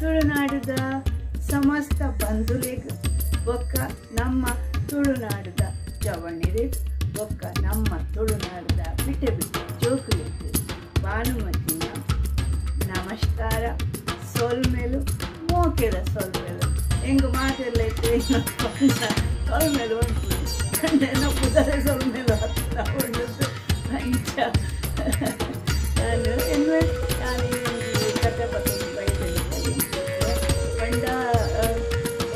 ತುಳುನಾಡದ ಸಮಸ್ತ ಬಂಧುಲಿಗೆ ಒಕ್ಕ ನಮ್ಮ ತುಳುನಾಡದ ಜವಣಿರಿಗೆ ಒಕ್ಕ ನಮ್ಮ ತುಳುನಾಡದ ಬಿಟ್ಟೆ ಬಿಟ್ಟು ಜೋಕುಲಿಗೆ ಭಾನುಮತಿನ ನಮಸ್ಕಾರ. ಸೊಲ್ಮೇಲು ಮೋಕೆದ ಸೊಲ್ಮೇಲು ಹೆಂಗೆ ಮಾತೆಲ್ಲೈತೆ ಸೊಲ್ಮೇಲು ಉಂಟು ಕಣ್ಣೆಲ್ಲ ಕುದರೆ ಸೊಲ್ಮೇಲು ಹತ್ತಿರ ಉಂಟು ಅಂಚ ನಾನು ಕತೆ ಪತ್ತು ಬೈದಲ್ಲಿ ಪಂಡ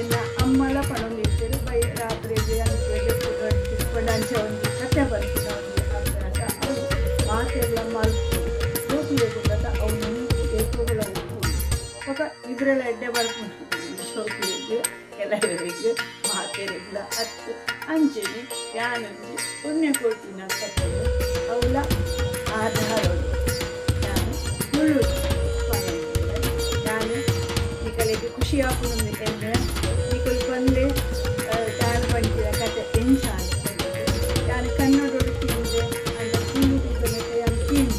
ಎಲ್ಲ ಅಮ್ಮಲ ಪಣೊಂದಿರ್ತೀರಿ ಬೈ ರಾತ್ರಿಗೆ ಅಂಚೆ ಅಂಚೆ ಒಂದು ಕತೆ ಬರ್ತೀನಿ ಅವ್ರಿಗೆ ಅಭ್ಯಾಸ ಅವರು ಮಾತೆಲ್ಲ ಮಲ್ತು ಜೋಕುಲಿಗೆ ಅವನು ಏಕುಗಳ ఒక ఇబ్రల ఎడ్డే పడుకుంటుంది షోకులికి ಕೆಲವರಿಗೆ ಮಾತೆರೆಗ್ಲ ಹತ್ತು ಅಂಚೆಗೆ ಯಾನಂಜಿ ಪುಣ್ಯಕೋಟಿನ ಕಥೆಗಳು ಅವಳ ಆಧಾರಗಳು ನಾನು ತುಳು ನಾನು ನಿಕಲಿಗೆ ಖುಷಿ ಹಾಕೊಂಡು ಎಣ್ಣೆ ನಿಕಲ್ ಬಂದೆ ನಾನು ಬಂದಿರ ಕತೆ ಎಂಚ ಅನ್ಕೊಂಡೆ ನಾನು ಕನ್ನಡೋಡು ತಿಂದೆ ಅಂತ ತಿಂದಿದ್ದ ಅಂತ ತಿಂದು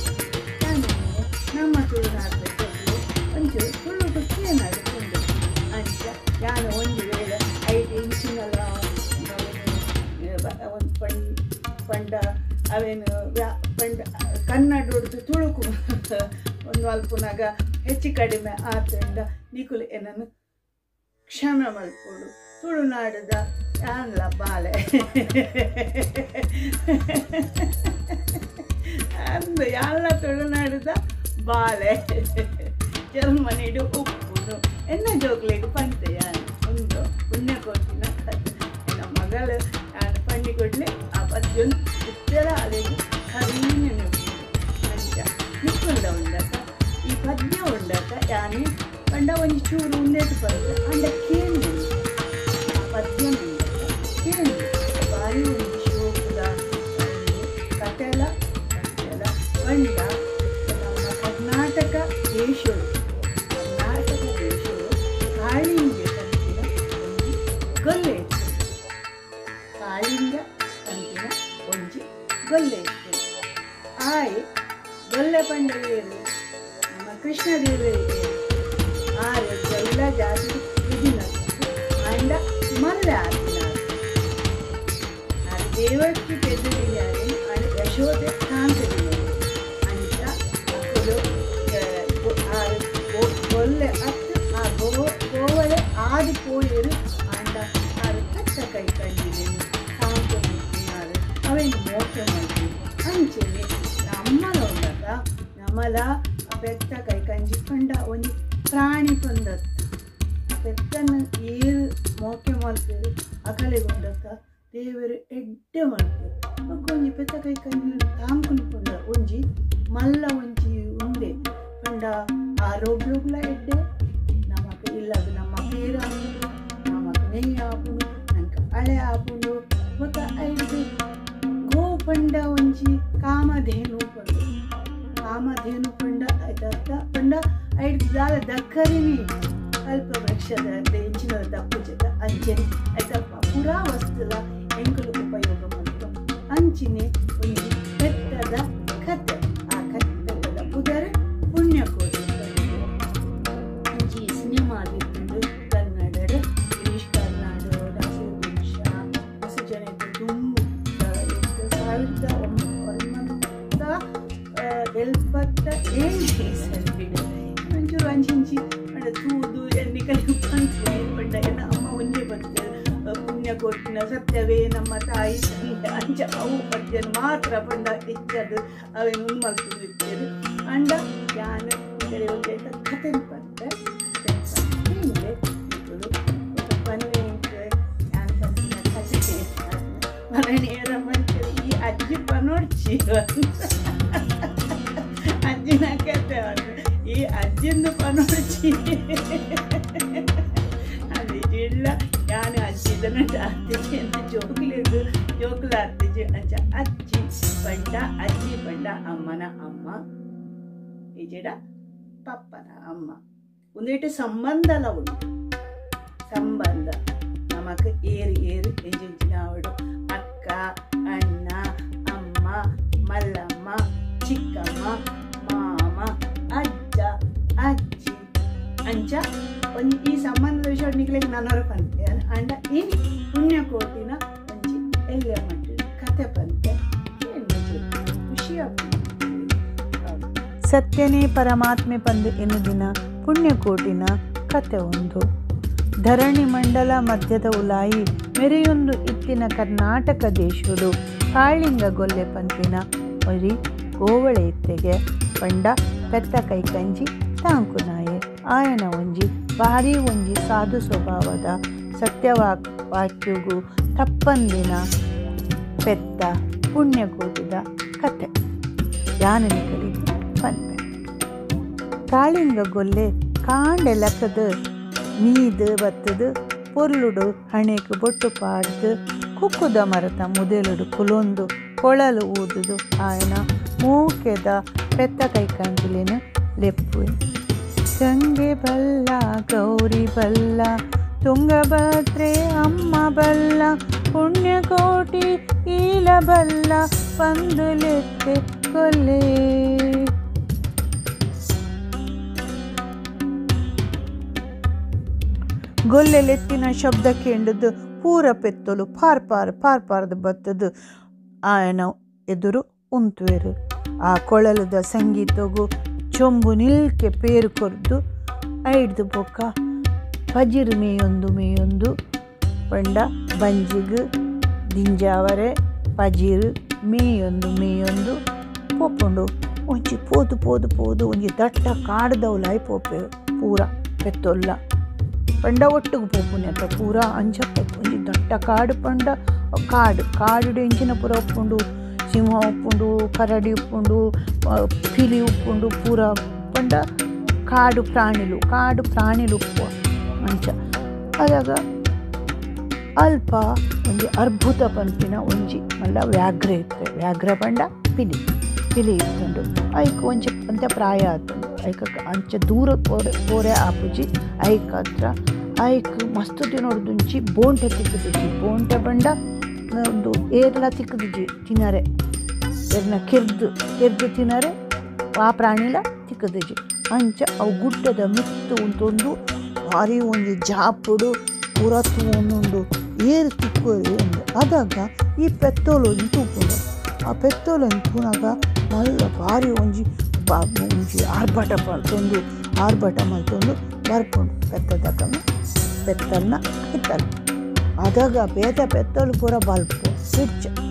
ನಾನು ನಮ್ಮ ತುಳುನಾಡಬೇಕು ಒಂಚೂರು ತುಳುಟು ಏನಾಗುತ್ತೆ ಅಂಚ ನಾನು ಒಂದು ವೇಳೆ 5 ಇಂಚಿನಲ್ಲ ಒಂದು ಪಂಡ ಅವೇನು ಪಂಡ ಕನ್ನಡ ಹೊಡೆದು ತುಳುಕು ಒಂದು ಅಲ್ಪನಾಗ ಹೆಚ್ಚು ಕಡಿಮೆ ಆದ್ದರಿಂದ ನಿಕುಲು ಏನನ್ನು ಕ್ಷಮೆ ಮಲ್ಪೋಡು ತುಳುನಾಡದ ಯಾನ್ಲ ಬಾಲೆ ಅಂದು ಎಲ್ಲ ತುಳುನಾಡದ ಬಾಲೆ ಜರ್ಮನಿಡು ಉಪ್ಪುನು ಎನ್ನ ಜೋಗ್ಲಿಗೆ ಪಂತೆ ಯಾನು ಒಂದು ಪುಣ್ಯಕೋಟಿನ ಕಥೆ ನನ್ನ ಮಗಳು ನಾನು ಪಂಡಿ ಕೊಡ್ಲಿ ಆ ಪದ್ಯನು ಇತ್ತರ ಅಲ್ಲಿಗೆ ಕರೀನೆ ಅಂಚ ನಿಕ್ಕುಂಡ ಉಂಡಕ ಈ ಪದ್ಯ ಉಂಡಕ ಯಾನು ಪಂಡ ಒಂದು ಚೂರು ಉಂಡೆದು ಬಂದು ಅಂಡ ಕೇಳಿ ಆ ಪದ್ಯ ಉಂಡಕ ಕೇಳಿ ಬಾರಿ ಒಂದು ಶೋಕದ ಕಥೆಲ ಪಂಡ ನಮ್ಮ ಕರ್ನಾಟಕ ದೇಶವು ಕಾಳಿಂಗೆ ಕಂತಿನ ಒಂಜಿ ಗೊಲ್ಲೆ ಇತ್ತು ಕಾಳಿಂಗ ಕಂತಿನ ಒಂಜಿ ಗೊಲ್ಲೆ ಇತ್ತು ಆಯ್ ಗೊಲ್ಲೆ ಪಂಡವೇರು ನಮ್ಮ ಕೃಷ್ಣದೇವರಿಗೆ ಆರೆ ಎಲ್ಲ ಜಾತಿ ಇದಿನತ್ತು ಅಂಡ ಮಲ್ಲೆ ಆದಿನಾರು ಆ ದೇವಕ್ಕೆ ತೆಗೆದಿದ್ದಾರೆ ಅಂಡ ಯಶೋದೆ ಕಾಂತದಿದ್ದಾರೆ ಅಂಚ ಮಕ್ಕಳು ಗೊಲ್ಲೆ ಹತ್ತು ಆ ಗೋವಳೆ ಆದಿ ಪೋಯರು ಅಂಡ ಆರು ಕಚ್ಚ ಕೈ ಕಂಡಿದ್ದೇನೆ ಕಾಂತಿನಾರು ಅವೇನು ಮೋಸ ಮಾಡ್ತೀನಿ ಅಂಚೆನೆ ನಮ್ಮಲ ಉಂಡಕ ನಮ್ಮಲ ಬೆತ್ತ ಕೈ ಕಂಜಿ ಪಂಡ ಒಂದು ಪ್ರಾಣಿ ಪಂದತ್ತ ಬೆತ್ತನ್ನು ಏರು ಮೋಕೆ ಮಾಡ್ತೇವೆ ಅಕಲೆಗೊಂಡಕ್ಕ ದೇವರು ಎಡ್ಡೆ ಮಾಡ್ತೇವೆ ಒಂಜಿ ಬೆತ್ತ ಕೈ ಕಂಜಿ ತಾಂಕುಲು ಪಂಡ ಒಂಜಿ ಮಲ್ಲ ಒಂಜಿ ಉಂಡೆ ಪಂಡ ಆರೋಗ್ಯಗಳ ಎಡ್ಡೆ ನಮಕ್ ಇಲ್ಲದು ನಮ್ಮ ಪೇರ ಆಪುಂಡು ನಮಕ್ ನೆಯ್ಯಿ ಆಪುಂಡು ನಂಗೆ ಹಳೆ ಆಪುಂಡು ಮತ್ತು ಐದು ಗೋ ಪಂಡ ಒಂಜಿ ಕಾಮಧೇನು ಪಂಡ ಐದತ್ತ ಪಂಡ ಐದು ದಾಲ ದಕ್ಕರಿನಿ ಕಲ್ಪ ವೃಕ್ಷದ ಎಂಚಿನ ದಪ್ಪು ಜೊತೆ ಅಂಚೆನೆ ಐತಪ್ಪ ಪುರಾ ವಸ್ತುಲ ಎಂಕಲು ಉಪಯೋಗ ಮಾಡ್ತು ಅಂಚಿನೆ ಒಂದು ಬೆಟ್ಟದ ಕತೆ ಆ ಕಟ್ಟದ ಪುದರೆ ಪುಣ್ಯಕೋಟಿ ಅಂಚಿ ಸಿನಿಮಾ ಆಗಿದ್ದು ಕನ್ನಡದ ಇಂಗ್ಲಿಷ್ ಕರ್ನಾಡ ರಾಸದೇಶ ಹೊಸ ಜನತೆ ತುಂಬ 1977 ಒಂಚೂರು ಅಂಚಿಂಚಿ ಪಂಡ ತೂದು ಎಣ್ಣಿಕಲಿಗೆ ಬಂತು ಪಂಡ ಎಲ್ಲ ಅಮ್ಮ ಒಂದೇ ಬಂತು ಪುಣ್ಯಕೋಟಿನ ಸತ್ಯವೇ ನಮ್ಮ ತಾಯಿ ಅಂಚ ಅವು ಪದ್ಯನ ಮಾತ್ರ ಪಂಡ ಹೆಚ್ಚದು ಅವೇನು ಮಲ್ತಿದ್ದೇವೆ ಅಂಡ ಯಾನು ಒಂದೇ ಕಥೆ ಬಂತೆ ಹಿಂಗೆ ಪನ್ನೆ ಯಾನು ಬಂದಿನ ಕಥೆ ಮನೇರ ಮಂಚರು ಈ ಅಜ್ಜಿ ಪನೋಡ್ಚಿ ಅಜ್ಜಿನ ಕತೆ ಈ ಅಜ್ಜಿಂದು ಪನೋಡ್ಚಿ ಅದು ಇಲ್ಲ ಯಾನು ಅಜ್ಜಿದನ್ನ ಅತ್ತಿಜಿ ಅಂತ ಜೋಕ್ಲ ಅತ್ತಿಜಿ ಅಂಚ ಅಜ್ಜಿ ಪಂಡ ಅಮ್ಮನ ಅಮ್ಮ ಈಜೆಡ ಪಪ್ಪನ ಅಮ್ಮ ಒಂದೇಟು ಸಂಬಂಧಲ ಉಂಟು ಸಂಬಂಧ ನಮಕ್ ಏರು ಎಂಜಿನಾವಡು ಅಕ್ಕ ಅಣ್ಣ ಅಮ್ಮ ಮಲ್ಲಮ್ಮ ಚಿಕ್ಕಮ್ಮ ಮಾಮ ಅಜ್ಜ ಅಜ್ಜಿ ಅಂಚ ಒಂಜಿ ಈ ಸಂಬಂಧದ ವಿಷಯ ನಿಕ್ಲೆಗ್ ನನರ ಪಂಪೆ ಅಂಡ ಈ ಪುಣ್ಯಕೋಟಿನ ಒಂಜಿ ಎಲ್ಲ ಮಟ್ಟ ಕತೆ ಪಂಪೆ ಖುಷಿ ಆಗ್ತದೆ. ಸತ್ಯನೇ ಪರಮಾತ್ಮೆ ಪಂದು ಎನ್ನು ದಿನ ಪುಣ್ಯಕೋಟಿನ ಕತೆ ಒಂದು. ಧರಣಿ ಮಂಡಲ ಮಧ್ಯದ ಉಲಾಯಿ ಮೆರೆಯೊಂದು ಇತ್ತಿನ ಕರ್ನಾಟಕ ದೇಶುಡು ಕಾಳಿಂಗ ಗೊಲ್ಲೆ ಪಂಪಿನ ಒರಿ ಗೋವಳೆ ಇತ್ತೆಗೆ ಪಂಡ ಪೆತ್ತ ಕೈಕಂಜಿ ತಾಂಕುನಾಯೆ ಆಯನ ಒಂಜಿ ಭಾರಿ ಒಂಜಿ ಸಾಧು ಸ್ವಭಾವದ ಸತ್ಯವಾಕ್ಯುಗು ತಪ್ಪಂದಿನ ಪೆತ್ತ ಪುಣ್ಯಕೋಟಿದ ಕತೆ ಯಾನನಿಗಳಿಗೆ ಪಂಪೆ. ಕಾಳಿಂಗ ಗೊಲ್ಲೆ ಕಾಂಡೆ ಲೆಕ್ಕದ ಮೀದು ಬತ್ತದು ಪೊರ್ಲುಡು ಹಣೆಗೆ ಬೊಟ್ಟು ಪಾಡ್ದು ಕುಕ್ಕುದ ಮರತ ಮುದೆಲುಡು ಕುಲೊಂದು ಕೊಳಲು ಊದುದು ಆಯನ ಮೂಕೆದ ಪೆತ್ತ ಕೈಕಂಜಿಲಿನ ಲೆಪ್ಪು. ಗಂಗೆ ಬಲ್ಲ ಗೌರಿ ಬಲ್ಲ ತುಂಗಭದ್ರೆ ಅಮ್ಮ ಬಲ್ಲ ಪುಣ್ಯಕೋಟಿ ಈಲ ಬಲ್ಲ ಪಂದುಲೆತ್ತೆ ಕೊಲ್ಲೆ. ಗೊಲ್ಲೆಲೆತ್ತಿನ ಶಬ್ದ ಕೇಂಡದು ಪೂರ ಪೆತ್ತಲು ಪಾರ್ಪಾರ್ದು ಬತ್ತದು ಆಯನ ಎದುರು ಉಂತುವೆರು. ಆ ಕೊಳಲದ ಸಂಗೀತಗೂ ಚೊಂಬು ನಿಲ್ಕೆ ಪೇರು ಕೊರ್ದು ಐಡ್ದು ಬೊಕ್ಕ ಪಜಿರು ಮೇಯೊಂದು ಪಂಡ ಬಂಜಿಗು ದಿಂಜಾವರೆ ಪಜಿರು ಮೇಯೊಂದು ಪೋಪುಂಡು ಒಂಚಿ ಪೋದು ಒಂಜಿ ದಟ್ಟ ಕಾಡ್ದವಲಾಯಿ ಪೋಪೆ ಪೂರ ಪೆತ್ತೊಲ್ಲ ಪಂಡ ಒಟ್ಟಿಗೆ ಪೋಪುನ್ಯತ ಪೂರ ಅಂಜಪ್ಪ ಒಂಜಿ ದಟ್ಟ ಕಾಡು ಪಂಡ ಕಾಡು ಎಂಚಿನ ಪೂರ ಉಪ್ಪುಂಡು ಸಿಂಹ ಉಪ್ಪುಂಡು ಕರಡಿ ಉಪ್ಪುಂಡು ಪಿಲಿ ಉಪ್ಪುಂಡು ಪೂರ ಪಂಡ ಕಾಡು ಪ್ರಾಣಿಲು ಉಪ್ಪು ಅಂಚ ಅದಾಗ ಅಲ್ಪ ಒಂಜಿ ಅದ್ಭುತ ಪಂಪಿನ ಒಂಜಿ ಮಲ್ಲ ವ್ಯಾಘ್ರ ಇತ್ತು. ವ್ಯಾಘ್ರ ಪಂಡ ಪಿಲಿ ಇತ್ತುಂಡು ಐಕ್ ಒಂಚ ಅಂತ್ಯ ಪ್ರಾಯ ಆತುಂಡು ಐಕ ಅಂಚ ದೂರ ಪೋರೆ ಆಪುಜಿ ಐಕ್ ಹತ್ರ ಐಕ್ ಮಸ್ತ್ ತಿನ್ನೋಡ್ದುಂಚಿ ಬೋಂಟೆ ತಿಕ್ಕುದುಜಿ ಬೋಂಟೆ ಪಂಡ ಒಂದು ಏರ್ಲ ತಿಕ್ಕುದುಜಿ ತಿನ್ನರೆ ಎರ್ನ ಕೆರ್ದು ತಿನ್ನರೆ ಆ ಪ್ರಾಣಿಲ ತಿಕ್ಕುದುಜಿ ಅಂಚ ಅವು ಗುಡ್ಡದ ಮಿತ್ತು ಉಂತೊಂದು ಭಾರಿ ಒಂಜಿ ಜಾಪುಡು ಪುರತ್ತು ಒಂದೊಂದು ಏರು ತಿಕ್ಕೋರಿ ಒಂದು ಅದಾಗ ಈ ಪೆತ್ತೋಲೊಂದು ತೂಪುಂಡು. ಆ ಪೆತ್ತೋಲನ್ನು ತೂನಾಗ ಮಲ್ಲ ಭಾರಿ ಒಂಜಿ ಆರ್ಭಟ ಮಲ್ತೊಂದು ಬರ್ಪುಂಡು ಪೆತ್ತಲ್ನ ಇತ್ತಲ್ಲ ಅದಾಗ ಬೇತೆ ಪೆತ್ತಲು ಪೂರ ಬಲ್ಪು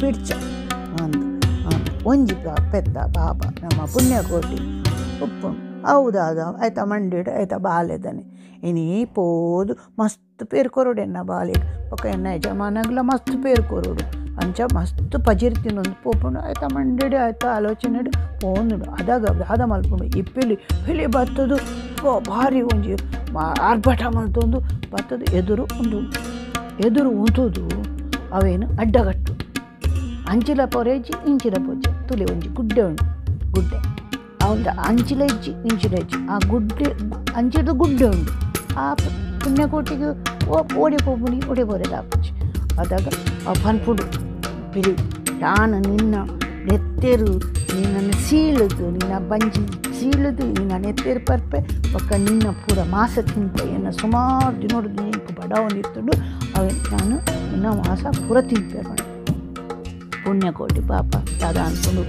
ಪಿಡ್ಚ ಅಂದು ಒಂಜಿ ಪೆತ್ತ ಬಾಬಾ ನಮ್ಮ ಪುಣ್ಯಕೋಟಿ ಉಪ್ಪುಂಡು ಹೌದಾದ ಆಯ್ತಾ ಮಂಡಿಡು ಆಯ್ತಾ ಬಾಲೆದನೆ ಇನಿ ಪೋದು ಮಸ್ತ್ ಪೇರು ಕೊರೋಡು ಎನ್ನ ಬಾಲೆಗೆ ಪಕ್ಕ ಎನ್ನ ಯಜಮಾನಗ್ಲ ಮಸ್ತ್ ಪೇರು ಕೊರೋಡು ಅಂಚ ಮಸ್ತ್ ಪಜಿರ್ತಿನೊಂದು ಪೋಪುಂಡು ಆಯ್ತಾ ಮಂಡಿಡು ಆಯ್ತಾ ಆಲೋಚನೆ ಪೋಂದುಂಡು ಅದಾಗ ಅದ ಮಲ್ಪುಂಡು ಈ ಪಿಲಿ ಬತ್ತದು ಭಾರಿ ಒಂಜಿ ಆರ್ಭಟ ಮಲ್ತೊಂದು ಬತ್ತದು ಎದುರು ಉಂತುದು ಅವೇನು ಅಡ್ಡಗಟ್ಟು ಅಂಚಿಲ ಪೊರೆಜ್ಜಿ ಇಂಚಿಲ ಪೊಜ್ಜೆ ತುಲೆ ಒಂಜಿ ಗುಡ್ಡೆ ಉಂಡು ಅವನ ಅಂಚಿಲ ಇಜ್ಜಿ ಇಂಚಿಲ ಇಜ್ಜಿ ಆ ಅಂಚಿದ ಗುಡ್ಡೆ ಉಂಡು ಆ ಪುಣ್ಯಕೋಟಿಗೆ ಓಡಿ ಬೋರೆದ ಆಪುಜಿ ಅದಾಗ ಆ ಪನ್ಪುಡು ಪಿಲಿ ಯಾನ ನಿನ್ನ ನೆತ್ತೆರು ನಿನ್ನನ್ನು ಸೀಳುದು ನಿನ್ನ ಬಂಜಿ ಸೀಳುದು ನಿನ್ನ ನೆತ್ತೆರು ಪರ್ಪೆ ಪಕ್ಕ ನಿನ್ನ ಪೂರ ಮಾಸ ತಿಂಪೆ ಎನ್ನ ಸುಮಾರು ದಿನೋಡು ನಿಂಕು ಬಡ ಒಂದಿತ್ತುಂಡು ಅವೆ ನಾನು ನಿನ್ನ ಮಾಸ ಪೂರ ತಿಂಪೆ ಬಣ್ಣ ಪುಣ್ಯಕೋಟಿ ಪಾಪ ದಾದ ಅನ್ಕೊಂಡು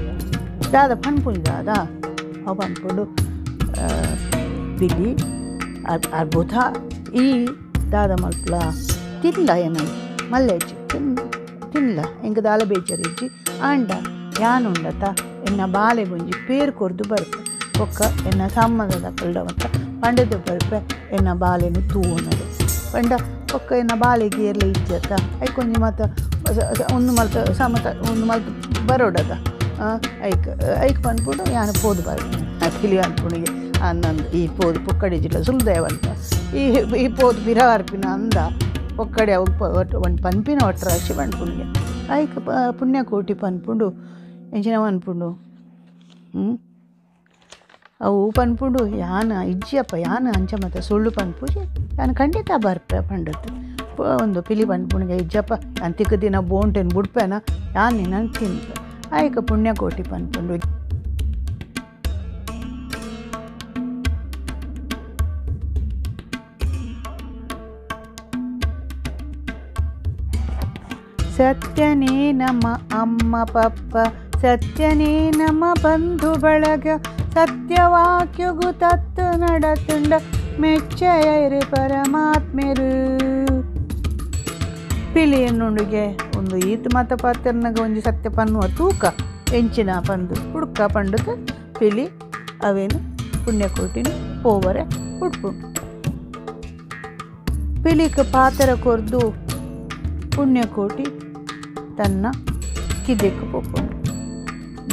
ದಾದ ಪನ್ಪುಣಿ ದಾದ ಅವ ಅನ್ಕೊಂಡು ಬಿಲ್ಲಿ ಅದ್ಭುತ ಈ ದಾದ ಮಲ್ಪಲ ತಿನ್ಲ ಏನಂತ ಮಲ್ಲೆಜ್ಜಿ ತಿನ್ಲ ಎಂಗೆ ದಾಲ ಬೇಜಾರಿಜ್ಜಿ ಆಂಡ ಯಾನುಂಡತ ಎನ್ನ ಬಾಲೆಗೊಂಜಿ ಪೇರು ಕೊರ್ದು ಬರ್ಪೆ ಒಕ್ಕ ಎನ್ನ ಸಂಬಂಧದ ಕಲ್ಡವಂತ ಪಂಡದ ಬರ್ಪೆ ಎನ್ನ ಬಾಲೆನು ತೂವನದು ಪಂಡ ಒಕ್ಕ ಎನ್ನ ಬಾಲೆಗೆ ಎಲ್ಲ ಇಜ್ಜತ್ತ ಐಕೊಂಜಿ ಮತ ಒಂದು ಮಲ್ತ ಬರೋಡದ ಐಕ್ ಪನ್ಪುಡು ಯಾನು ಪೋದು ಬರ್ಪೆ ಪಿಲಿ ಅನ್ಪುಣಿಗೆ ನಂದು ಈ ಪೋದು ಪೊಕ್ಕಡೆ ಜಿಲ್ಲೆ ಸುಲ್ದೇವಂತ ಈ ಪೋದು ಬಿರಾರ್ಪಿನ ಅಂದ ಒಕ್ಕಡೆ ಒಂದು ಪನ್ಪಿನ ಒಟ್ಟರಾಶಿ ಪನ್ಪುಣಿಗೆ ಐಕ್ ಪುಣ್ಯಕೋಟಿ ಪನ್ಪುಂಡು ಎಂಚಿನ ಪನ್ಪುಂಡು ಅವು ಪನ್ಪುಂಡು ಯಾನ ಇಜ್ಜಿಯಪ್ಪ ಯಾನ ಅಂಚ ಮತ್ತು ಸುಳ್ಳು ಪನ್ಪುಜಿ ಯಾನು ಖಂಡಿತ ಬರ್ಪೆ ಪಂಡದ್ದು ಒಂದು ಪಿಲಿ ಪನ್ಪುಣಿಗೆ ಇಜ್ಜಪ್ಪ ನಾನು ತಿಕ್ಕ ದಿನ ಬೋಂಟೇನು ಬಿಡ್ಪೇನ ಯಾನು ನಾನು ತಿನ್ಪೆ ಆಯ್ಕ ಪುಣ್ಯಕೋಟಿ ಪನ್ಪುಂಡು ಸತ್ಯನೇ ನಮ್ಮ ಅಮ್ಮ ಪಪ್ಪ, ಸತ್ಯನೇ ನಮ್ಮ ಬಂಧು ಬಳಗ, ಸತ್ಯವಾಕ್ಯಗು ತತ್ತು ನಡತುಂಡ ಮೆಚ್ಚಯರು ಪರಮಾತ್ಮೆರು. ಪಿಲಿ ಎನ್ನುಂಡಿಗೆ ಒಂದು ಈತ ಮತ ಪಾತ್ರನಾಗ ಒಂಜಿ ಸತ್ಯ ಪನ್ನುವ ತೂಕ ಎಂಚಿನ ಪಂದು ಹುಡ್ಕ ಪಂಡದ ಪಿಲಿ ಅವೇನು ಪುಣ್ಯಕೋಟಿನಿ ಪೋವರೆ ಹುಡ್ಪುಂಡು. ಪಿಲಿಕ್ ಪಾತ್ರ ಕೊರ್ದು ಪುಣ್ಯಕೋಟಿ ತನ್ನ ಕಿದೆಕ್ ಪೋಪುಂಡು.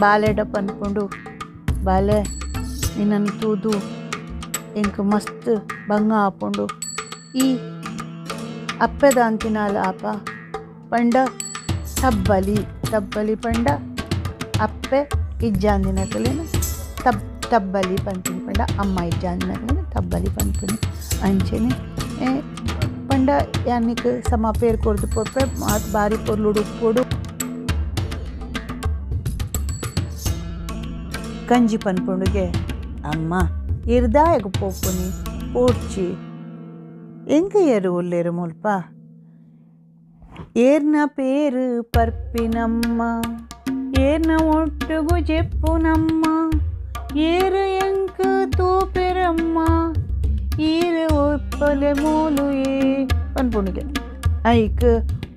ಬಾಲೆಡ ಪನ್ಪುಂಡು, ಬಾಲೆ ನಿನ್ನನ್ನು ತೂದು ಎಂಕ್ ಮಸ್ತ್ ಬಂಗ ಆಪುಂಡು. ಈ ಅಪ್ಪೆದ ಅಂತಿನಾಲ ಆಪ ಪಂಡ ತಬ್ಬಲಿ ತಬ್ಬಲಿ ಪಂಡ ಅಪ್ಪೆ ಇಜ್ಜಾಂದಿನ ಕಲಿನ ತಬ್ಬಲಿ ಪನ್ಪಿನಿ ಪಂಡ ಅಮ್ಮ ಇಜ್ಜಾಂದಿನ ಕಲಿನ ತಬ್ಬಲಿ ಪನ್ಪಿನಿ ಅಂಚೆನೆ ಪಂಡ ಯಾನಿಕ್ ಸಮ ಪೇರ್ ಕೊರ್ದು ಪೊಪ್ಪೆ ಬಾರಿ ಪೊರ್ಲುಡು ಉಪ್ಪುಡು ಗಂಜಿ ಪನ್ಪುಂಡುಗೆ ಅಮ್ಮ ಇರ್ದಾಯಗ ಪೋಪುನಿ ಪೋಡ್ಚಿ ಎಂಕ ಏರು ಒಲ್ಲೇರು ಮುಲ್ಪ ಏರ್ನ ಪೇರು ಪರ್ಪಿನಮ್ಮ, ಏರ್ನ ಒಟ್ಟುಗು ಜೆಪ್ಪುನಮ್ಮ, ಏರು ಎಂಕ ತೂಪೆರಮ್ಮ, ಈರು ಒಪ್ಪಲೆ ಮೂಲು ಪನ್ಪುಂಡುಗೆ ಐಕ್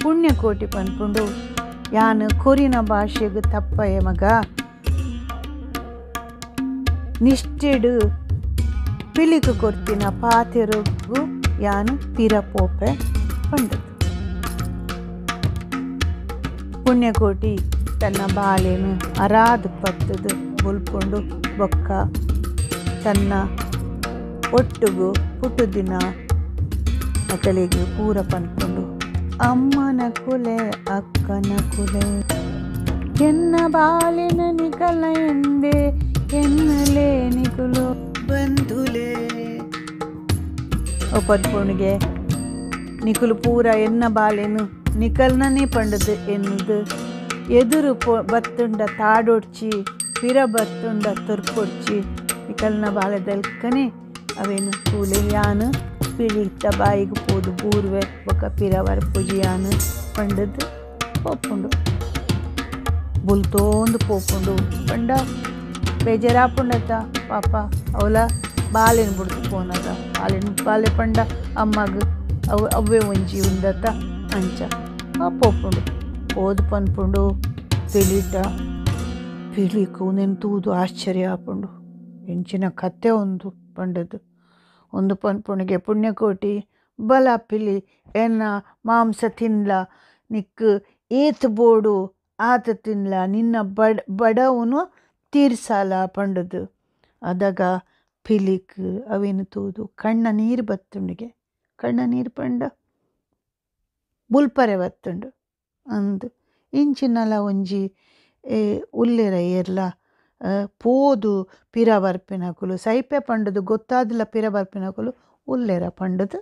ಪುಣ್ಯಕೋಟಿ ಪನ್ಪುಂಡು. ಯಾನು ಕೊರಿನ ಭಾಷೆಗೆ ತಪ್ಪಯೆ ಮಗ ನಿಷ್ಠೆಡು ಪಿಲಿಕ್ ಕೊರ್ತಿನ ಪಾತೆರಗು ಯಾನು ಪಿರಪೋಪೆ ಪಂಡದು. ಪುಣ್ಯಕೋಟಿ ತನ್ನ ಬಾಳೆನು ಅರಾದು ಪತ್ತದು ಬುಲ್ಪುಂಡು ಬೊಕ್ಕ ತನ್ನ ಒಟ್ಟುಗು ಪುಟ್ಟು ದಿನ ಮಕ್ಕಳಿಗೆ ಪೂರ ಪನ್ಪುಂಡು. ಅಮ್ಮನ ಕುಲೆ ಅಕ್ಕನ ಕುಲೆ ಎನ್ನ ಬಾಲಿನ ನಿಕಲ ಎಂದೆ ಎನ್ನಲೇ ನಿಕುಲು ಬಂಧುಲೆ ಒಪ್ಪನ್ಪುಣಿಗೆ ನಿಕುಲು ಪೂರ ಎನ್ನ ಬಾಲೆನು ನಿಕಲ್ನೇ ಪಂಡದು ಎನ್ನುದು ಎದುರು ಬತ್ತುಂಡ ತಾಡೊಡ್ಚಿ ಪಿರ ಬತ್ತುಂಡ ತುರ್ಪೊಡ್ಚಿ ನಿಕಲ್ನ ಬಾಲೆದಲ್ಕನೆ ಅವೇನು ಕೂಲೆ ಯಾನು ಪಿಳಿತ ಬಾಯಿಗೆ ಪೋದು ಬೂರ್ವೆ ಬೊಕ್ಕ ಪಿರ ವರ್ಪುಜಿ ಯಾನು ಪಂಡದು ಪೋಪುಂಡು ಬುಲ್ತೋಂದು ಪೋಪುಂಡು ಪಂಡ ಬೇಜಾರಾಪುಂಡತ ಪಾಪ ಅವಲ ಬಾಲೆನು ಬಿಡ್ತು ಪೋನದ ಬಾಲೆ ಪಂಡ ಅಮ್ಮಗ ಅವು ಅವೇ ಒಂಜಿ ಉಂದತ ಅಂಚ ಪೋಪುಂಡು ಓದು ಪನ್ಪುಂಡು ಪಿಲಿಟ ಪಿಲಿಕು ನೆಂತೂದು ಆಶ್ಚರ್ಯ ಆಪುಂಡು. ಎಂಚಿನ ಕತೆ ಒಂದು ಪಂಡದು ಒಂದು ಪನ್ಪುಣಿಗೆ ಪುಣ್ಯಕೋಟಿ ಬಲ ಪಿಲಿ ಎನ್ನ ಮಾಂಸ ತಿನ್ಲ ನಿಕ್ ಏತ್ ಬೋಡು ಆತ ತಿನ್ಲ ನಿನ್ನ ಬಡವನು ತೀರ್ಸಾಲ ಪಂಡದು. ಅದಾಗ ಪಿಲಿಕ್ ಅವೇನು ತೂದು ಕಣ್ಣ ನೀರು ಬತ್ತುಂಡಿಗೆ ಕಣ್ಣ ನೀರು ಪಂಡ ಬುಲ್ಪರೆ ಬತ್ತುಂಡು ಅಂದು ಇಂಚಿನಲ ಒಂಜಿ ಉಲ್ಲೆರ ಏರ್ಲ ಪೋದು ಪಿರ ಬರ್ಪಿನಕುಲು ಸೈಪೆ ಪಂಡದು ಗೊತ್ತಾದಿಲ್ಲ ಪಿರ ಬರ್ಪಿನಕುಲು ಉಲ್ಲೆರ ಪಂಡದು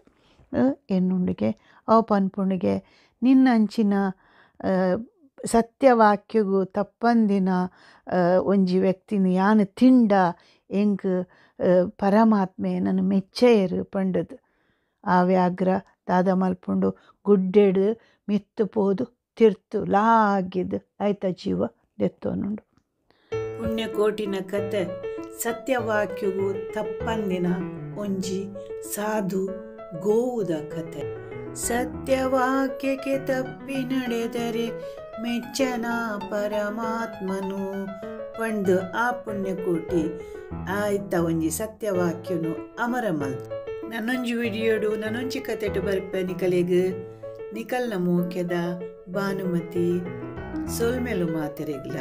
ಎನ್ನುಂಡಿಗೆ ಅವು ಪನ್ಪುಂಡಿಗೆ ನಿನ್ನಂಚಿನ ಸತ್ಯವಾಕ್ಯಗು ತಪ್ಪಂದಿನ ಒಂಜಿ ವ್ಯಕ್ತಿನ ಯಾನು ತಿಂಡ ಎಂಕ್ ಪರಮಾತ್ಮೆ ನನ್ನ ಮೆಚ್ಚೆಯರು ಪಂಡದು. ಆ ವ್ಯಾಘ್ರ ದಾದ ಮಲ್ಪುಂಡು ಗುಡ್ಡೆಡು ಮಿತ್ತು ಪೋದು ತಿರ್ತು ಲಾಗಿದ್ದು ಆಯ್ತ ಜೀವ ದೆತ್ತೋನುಂಡು. ಪುಣ್ಯಕೋಟಿನ ಕತೆ ಸತ್ಯವಾಕ್ಯಗೂ ತಪ್ಪಂದಿನ ಒಂಜಿ ಸಾಧು ಗೋವುದ ಕತೆ. ಸತ್ಯವಾಕ್ಯಕ್ಕೆ ತಪ್ಪಿ ನಡೆದರೆ ಮೆಚ್ಚನ ಪರಮಾತ್ಮನು ಪಂಡು ಆ ಪುಣ್ಯಕೋಟಿ ಆಯ್ತ ಒಂಜಿ ಸತ್ಯವಾಕ್ಯನು ಅಮರ ಮಲ್ತು. ನನ್ನೊಂಜಿ ವಿಡಿಯೋಡು ನನ್ನೊಂಜಿ ಕತೆಟು ಬರ್ಪೆ ನಿಕಲೆಗ್ ನಿಕಲ್ನ ಮೋಕ್ಯದ ಭಾನುಮತಿ ಸೊಲ್ಮೆಲು ಮಾತೆರೆಗ್ಲ